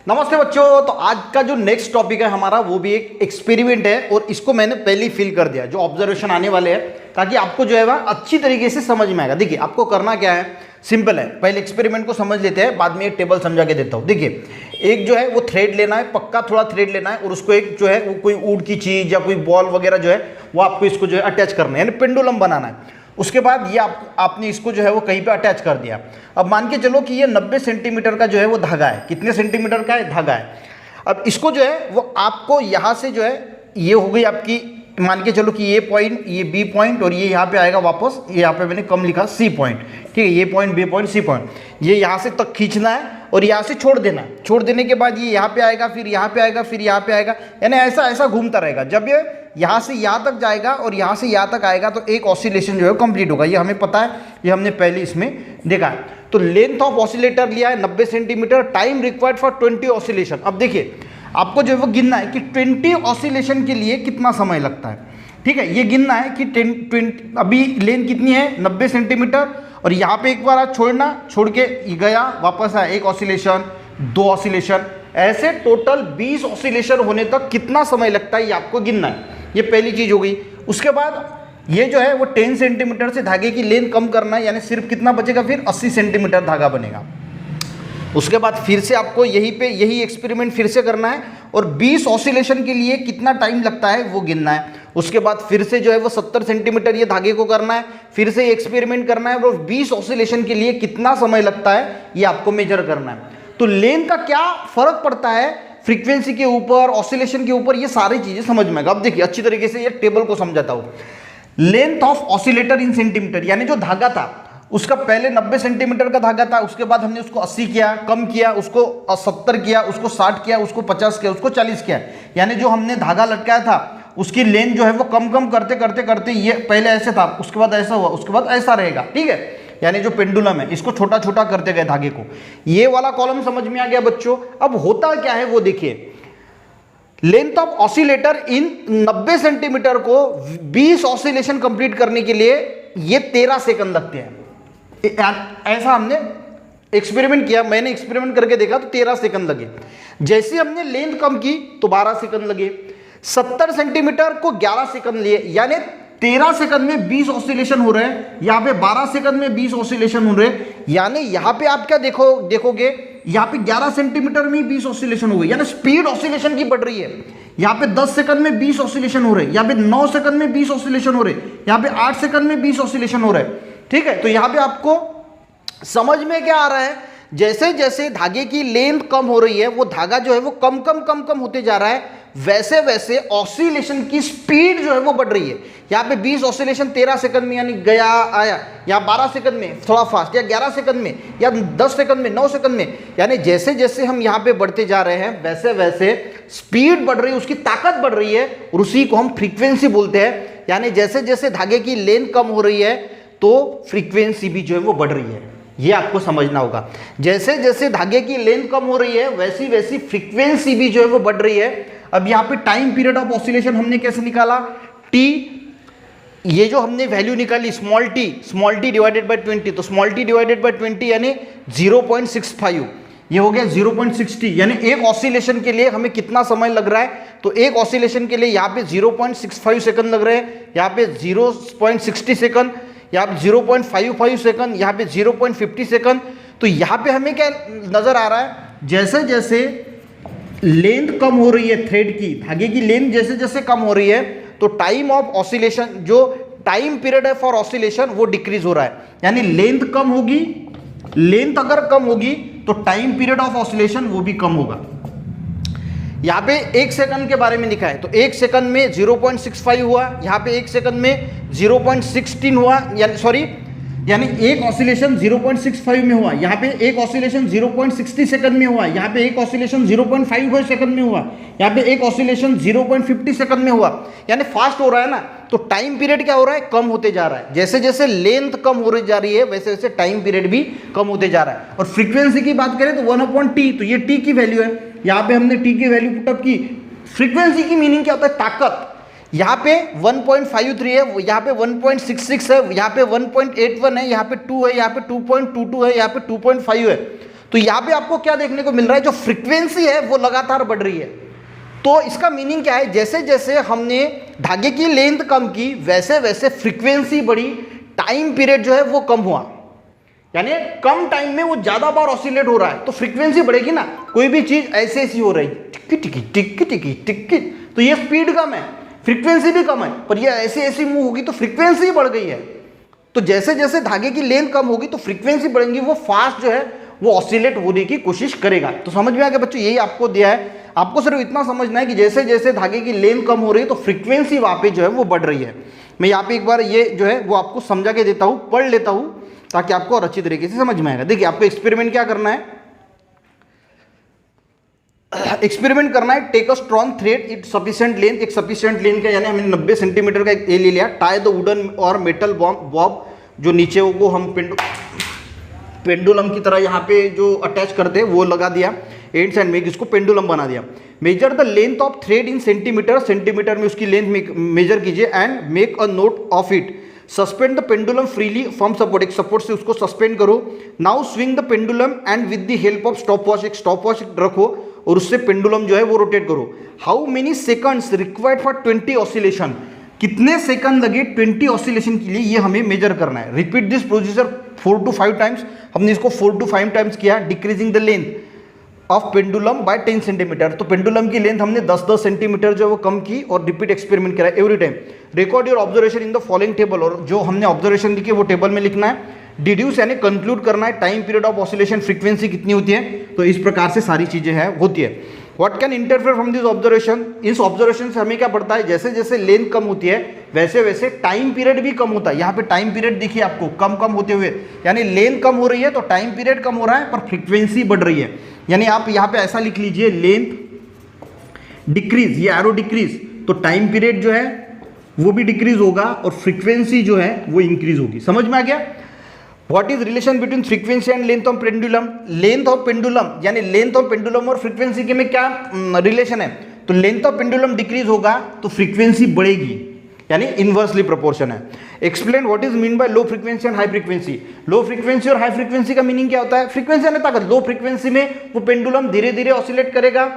नमस्ते बच्चों। तो आज का जो नेक्स्ट टॉपिक है हमारा वो भी एक एक्सपेरिमेंट है और इसको मैंने पहले ही फिल कर दिया जो ऑब्जर्वेशन आने वाले हैं, ताकि आपको जो है वह अच्छी तरीके से समझ में आएगा। देखिए आपको करना क्या है, सिंपल है। पहले एक्सपेरिमेंट को समझ लेते हैं, बाद में एक टेबल समझा के देता हूँ। देखिए एक जो है वो थ्रेड लेना है, पक्का थोड़ा थ्रेड लेना है और उसको एक जो है वो कोई वुड की चीज या कोई बॉल वगैरह जो है वो आपको इसको जो है अटैच करना है, यानी पेंडुलम बनाना है। उसके बाद ये आपने इसको जो है वो कहीं पे अटैच कर दिया। अब मान के चलो कि ये 90 सेंटीमीटर का जो है वो धागा है। कितने सेंटीमीटर का है धागा है। अब इसको जो है वो आपको यहाँ से जो है ये हो गई आपकी, मान के चलो कि ये पॉइंट, ये बी पॉइंट और ये यहाँ पे आएगा वापस, ये यहाँ पे मैंने कम लिखा सी पॉइंट, ठीक है। ये point, B point, C point, ये यहाँ से तक खींचना है और यहाँ से छोड़ देना है। छोड़ देने के बाद ये यहाँ पे आएगा, फिर यहाँ पे आएगा, फिर यहाँ पे आएगा, यानी ऐसा ऐसा घूमता रहेगा। जब ये यहाँ से यहाँ तक जाएगा और यहाँ से यहाँ तक आएगा तो एक ऑसिलेशन जो है कंप्लीट होगा। ये हमें पता है, ये हमने पहले इसमें देखा है। तो लेंथ ऑफ ऑसिलेटर लिया है 90 centimetre, time required for 20 oscillation. अब देखिए आपको जो है वो गिनना है कि 20 ऑसिलेशन के लिए कितना समय लगता है, ठीक है। ये गिनना है कि 20 अभी लेंथ कितनी है 90 सेंटीमीटर और यहाँ पे एक बार आप छोड़ना, छोड़ के गया वापस आया, एक ऑसिलेशन, 2 ऑसिलेशन, ऐसे टोटल 20 ऑसिलेशन होने तक कितना समय लगता है ये आपको गिनना है। ये पहली चीज हो गई। उसके बाद ये जो है वो 10 सेंटीमीटर से धागे की लेंथ कम करना है, यानी सिर्फ कितना बचेगा, फिर 80 सेंटीमीटर धागा बनेगा। उसके बाद फिर से आपको यहीं पे यही एक्सपेरिमेंट फिर से करना है और 20 ऑसिलेशन के लिए कितना टाइम लगता है वो गिनना है। उसके बाद फिर से जो है वो 70 सेंटीमीटर ये धागे को करना है, फिर से एक्सपेरिमेंट करना है और 20 ऑसिलेशन के लिए कितना समय लगता है ये आपको मेजर करना है। तो लेंथ का क्या फर्क पड़ता है फ्रीक्वेंसी के ऊपर, ऑसिलेशन के ऊपर, ये सारी चीजें समझ में आएगा। अब देखिए अच्छी तरीके से ये टेबल को समझाता हूँ। Length of oscillator in centimetre, यानी जो धागा था उसका पहले 90 सेंटीमीटर का धागा था, उसके बाद हमने उसको 80 किया, कम किया, उसको 70 किया, उसको 60 किया, उसको 50 किया, उसको 40 किया, यानी जो हमने धागा लटकाया था उसकी लेंथ जो है वो कम कम करते करते करते ये पहले ऐसे था, उसके बाद ऐसा हुआ, उसके बाद ऐसा रहेगा, ठीक है। यानी जो पेंडुलम है इसको छोटा छोटा करते गए धागे को। ये वाला कॉलम समझ में आ गया बच्चों। अब होता क्या है वो देखिए, length of oscillator in 90 centimetre को 20 ऑसिलेशन कंप्लीट करने के लिए ये 13 सेकंड लगते हैं। ऐसा हमने एक्सपेरिमेंट किया, मैंने एक्सपेरिमेंट करके देखा तो 13 सेकंड लगे। जैसे हमने लेंथ कम की तो 12 सेकंड लगे। 70 सेंटीमीटर को 11 सेकंड लिए, यानी 13 सेकंड में 20 ऑसिलेशन हो रहे हैं। यहाँ पे 12 सेकंड में 20 ऑसिलेशन हो रहे हैं, यानी यहाँ पे आप क्या देखोगे, यहाँ पे 11 सेंटीमीटर में 20 ऑसिलेशन हो गए, यानी स्पीड ऑसिलेशन की बढ़ रही है। यहाँ पे 10 सेकंड में 20 ऑसिलेशन हो रहे हैं, यहाँ पे 9 सेकंड में 20 ऑसिलेशन हो रहे हैं, यहाँ पे 8 सेकंड में 20 ऑसिलेशन हो रहे हैं, ठीक है। तो यहाँ पे आपको समझ में क्या आ रहा है, जैसे जैसे धागे की लेंथ कम हो रही है वो धागा जो है वो कम कम होते जा रहा है, वैसे वैसे ऑसिलेशन की स्पीड जो है वो बढ़ रही है। यहाँ पे 20 ऑसिलेशन 13 सेकंड में यानी गया आया, यहाँ 12 सेकंड में थोड़ा फास्ट, या 11 सेकंड में, या 10 सेकंड में, 9 सेकंड में, यानी जैसे जैसे हम यहाँ पे बढ़ते जा रहे हैं वैसे वैसे स्पीड बढ़ रही है, उसकी ताकत बढ़ रही है और उसी को हम फ्रीक्वेंसी बोलते हैं। यानी जैसे जैसे धागे की लेंथ कम हो रही है तो फ्रीक्वेंसी भी जो है वो बढ़ रही है, ये आपको समझना होगा। जैसे जैसे धागे की लेंथ कम हो रही है वैसी वैसी फ्रीक्वेंसी भी जो है वो बढ़ रही है। अब यहाँ पे टाइम पीरियड ऑफ ऑसिलेशन हमने कैसे निकाला, टी, ये जो हमने वैल्यू निकाली स्मॉल टी डिवाइडेड बाय 20, तो स्मॉल टी डिवाइडेड बाय 20 यानी 0.65, ये हो गया 0.60, यानी एक ऑसिलेशन के लिए हमें कितना समय लग रहा है, तो एक ऑसिलेशन के लिए यहाँ पे 0.65 सेकंड लग रहे हैं, यहाँ पे 0.60 सेकंड, यहाँ पे 0.55 सेकंड, यहाँ पे 0.50 सेकंड। तो यहाँ पे हमें क्या नजर आ रहा है, जैसे जैसे लेंथ कम हो रही है थ्रेड की, धागे की लेंथ जैसे जैसे कम हो रही है तो टाइम ऑफ ऑसिलेशन, जो टाइम पीरियड है फॉर ऑसिलेशन वो डिक्रीज हो रहा है। यानी लेंथ कम होगी, लेंथ अगर कम होगी तो टाइम पीरियड ऑफ ऑसिलेशन वो भी कम होगा। यहाँ पे 1 सेकंड के बारे में लिखा है, तो 1 सेकंड में 0.65 हुआ, यहाँ पे 1 सेकंड में 0.16 हुआ, यानी एक ऑसिलेशन 0.65 में हुआ, यहाँ पे एक ऑसिलेशन 0.60 सेकंड में हुआ, यहाँ पे एक ऑसिलेशन 0.5 सेकंड में हुआ, यहाँ पे एक ऑसिलेशन 0.50 सेकंड में हुआ, यानी फास्ट हो रहा है ना। तो टाइम पीरियड क्या हो रहा है, कम होते जा रहा है। जैसे जैसे लेंथ कम हो रही जा रही है वैसे वैसे टाइम पीरियड भी कम होते जा रहा है। और फ्रीक्वेंसी की बात करें तो 1/t, तो ये टी की वैल्यू है, यहाँ पे हमने टी की वैल्यू पुटअप की। फ्रीक्वेंसी की मीनिंग क्या होता है, ताकत। यहाँ पे 1.53 है, यहाँ पे 1.66 है, यहाँ पे 1.81 है, यहाँ पे 2 है, यहाँ पे 2.22 है, यहाँ पे 2.5 है। तो यहाँ पे आपको क्या देखने को मिल रहा है, जो फ्रीक्वेंसी है वो लगातार बढ़ रही है। तो इसका मीनिंग क्या है, जैसे जैसे हमने धागे की लेंथ कम की वैसे वैसे फ्रीक्वेंसी बढ़ी, टाइम पीरियड जो है वो कम हुआ, यानी कम टाइम में वो ज्यादा बार ऑसिलेट हो रहा है तो फ्रीक्वेंसी बढ़ेगी ना। कोई भी चीज ऐसे ऐसी हो रही टिक्की टिक्की टिक्की टिक्की टिक्की, तो ये स्पीड कम है, फ्रीक्वेंसी भी कम है, पर ये ऐसी ऐसी मूव होगी तो फ्रीक्वेंसी बढ़ गई है। तो जैसे जैसे धागे की लेंथ कम होगी तो फ्रीक्वेंसी बढ़ेगी, वो फास्ट जो है वो ऑसिलेट होने की कोशिश करेगा। तो समझ में आ गया बच्चों, यही आपको दिया है। आपको सिर्फ इतना समझना है कि जैसे जैसे धागे की लेंथ कम हो रही है तो फ्रीक्वेंसी वहां पे जो है वो बढ़ रही है। मैं यहाँ पे एक बार ये जो है वो आपको समझा के देता हूँ, पढ़ लेता हूँ ताकि आपको और अच्छी तरीके से समझ में आएगा। देखिए आपको एक्सपेरिमेंट क्या करना है, एक्सपेरिमेंट करना है। Take a strong thread it sufficient length, एक सफिशिएंट लेंथ का यानी हमने 90 सेंटीमीटर का एक ए ले लिया। टाई द वुडन और मेटल बॉब, जो नीचे वो हम पेंडुलम की तरह यहाँ पे जो अटैच करते हैं वो लगा दिया एंड्स एंड मेक इसको पेंडुलम बना दिया। Measure the length of thread in centimetre, centimetre में उसकी लेंथ मेजर कीजिए and make a note of it. Suspend the pendulum freely from support, एक सपोर्ट से उसको सस्पेंड करो। Now swing the pendulum and with the help of stop watch, एक stop watch रखो और उससे पेंडुलम जो है वो रोटेट करो। How many seconds required for 20 oscillation, कितने सेकंड लगे 20 ऑसिलेशन के लिए, ये हमें मेजर करना है। Repeat this procedure 4 to 5 times, हमने इसको 4 to 5 टाइम्स किया। Decreasing the length of pendulum by 10 centimetre, तो पेंडुलम की लेंथ हमने 10-10 सेंटीमीटर जो वो कम की और रिपीट एक्सपेरिमेंट करा every time. Record your observation in the following table, और जो हमने ऑब्जर्वेशन लिखी वो टेबल में लिखना है। डिड्यूस यानी कंक्लूड करना है time period of oscillation, frequency कितनी होती है, तो इस प्रकार से सारी चीजें हैं होती है। What can interfere from this observation, इस ऑब्जर्वेशन से हमें क्या पड़ता है, जैसे जैसे लेंथ कम होती है वैसे वैसे टाइम पीरियड भी कम होता है। यहाँ पे टाइम पीरियड देखिए आपको कम कम होते हुए, यानी लेंथ कम हो रही है तो टाइम पीरियड कम हो रहा है पर फ्रीक्वेंसी बढ़ रही है। यानी आप यहाँ पे ऐसा लिख लीजिए, लेंथ डिक्रीज, ये एरो डिक्रीज, तो टाइम पीरियड जो है वो भी डिक्रीज होगा और फ्रीक्वेंसी जो है वो इंक्रीज होगी। समझ में आ गया। What is relation between frequency and length of pendulum, length of pendulum यानी लेंथ ऑफ पेंडुलम और फ्रीक्वेंसी के में क्या रिलेशन है, तो लेंथ ऑफ पेंडुलम डिक्रीज होगा तो फ्रीक्वेंसी बढ़ेगी, यानी इनवर्सली प्रोपोर्शन है। Explain what is mean by low frequency and high frequency, low frequency और हाई फ्रीक्वेंसी का मीनिंग क्या होता है। फ्रीक्वेंसी यानी ताकत, लो फ्रीक्वेंसी में वो पेंडुलम धीरे धीरे ऑसिलेट करेगा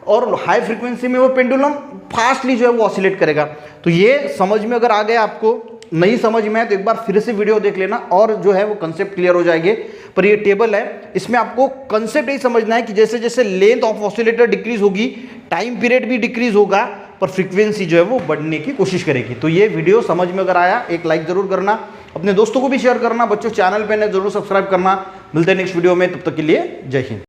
और हाई फ्रीक्वेंसी में वो पेंडुलम फास्टली जो है वो ऑसिलेट करेगा। तो ये समझ में अगर आ गया, आपको नहीं समझ में है तो एक बार फिर से वीडियो देख लेना और जो है वो कंसेप्ट क्लियर हो जाएंगे। पर ये टेबल है, इसमें आपको कंसेप्ट यही समझना है कि जैसे जैसे लेंथ ऑफ ऑसिलेटर डिक्रीज होगी टाइम पीरियड भी डिक्रीज होगा पर फ्रीक्वेंसी जो है वो बढ़ने की कोशिश करेगी। तो ये वीडियो समझ में अगर आया एक लाइक जरूर करना, अपने दोस्तों को भी शेयर करना, बच्चों चैनल पे ने जरूर सब्सक्राइब करना। मिलते हैं नेक्स्ट वीडियो में, तब तक के लिए जय हिंद।